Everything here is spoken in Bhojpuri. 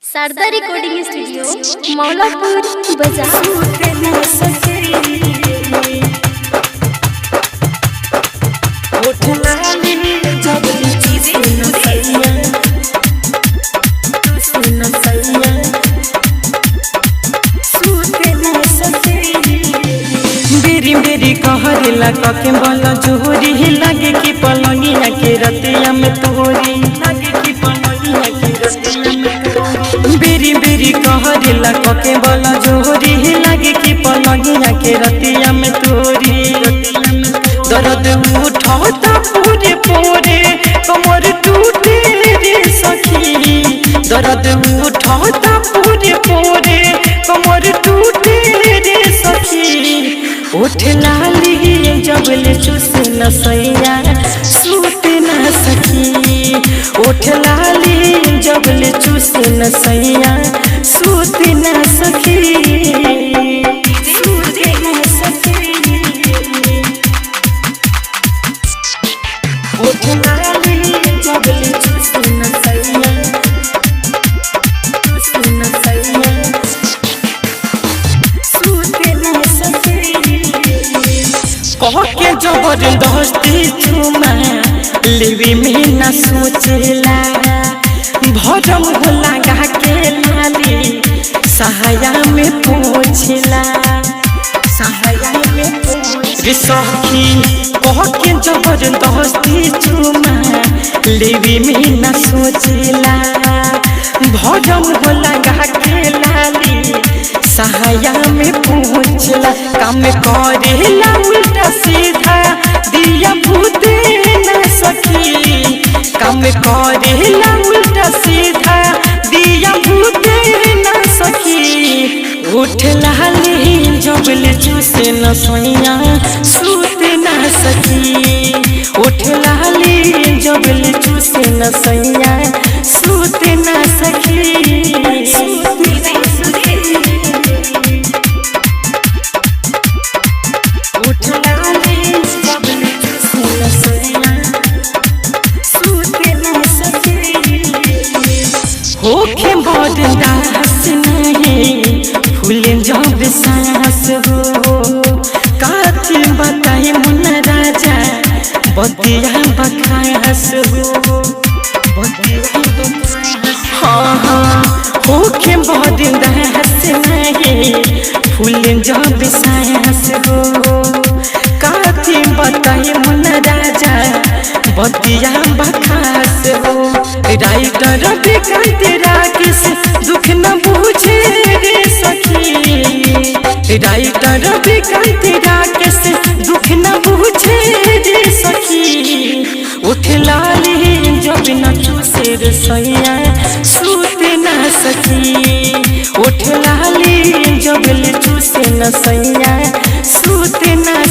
शारदा रिकॉर्डिंग स्टूडियो मौलापुर बाजार। बेरी कहला कके बल जोरी लगे कि पलंगिया के रतिया में तोरी लगे कि पलंगिया के रतिया में तोरी बेरी कहला कके बल जोरी लगे कि पलंगिया के रतिया में तोरी दर्द उठता पूरे पूरे कमर टूटे रे सखी दर्द उठता पूरे पूरे कमर टूटे रे सखी उठ लाली जबले चूस न सैया सूत न सखी उठ लाली जबले चूस न सैया सूत न सखी सूत न सखी उठ लाली जबले चूस न सैया चूस न सैया सूत न सखी कह के जबरदस्ती चुमा लेवी में न सोचला भरम लगा के लाली सहाया में पहुँचला सहाया में पहुँच सखी कह के जबरदस्ती चुमा लेवी में न सोचला भरम लगा के लाली सहाया में पहुँचला काम करेला उल्टा सीधा दिया भूते न सखी काम करेला उल्टा सीधा दिया भूते न सखी उठ लाली जबले चूसे न सोइया सूत न सखी उठ लाली जबले चूसे न सोइया सूत न सखी होखे बर्दाश्त नहीं फूल जब सांस हो काथी बताए मन राजा बतिया बखास हो हाँ होखे बर्दाश्त नहीं फूल जब सांस हो काथी बताए मन राजा बतिया बखास हो राइटर विकांत राकेश दुख न बुझे रे सखी राइटर विकांत राकेश दुख न बुझे रे सखी उठ लाली जब न चूसे रे सैया सूत न सखी उठ लाली जब ले चूसे न सैया सूत न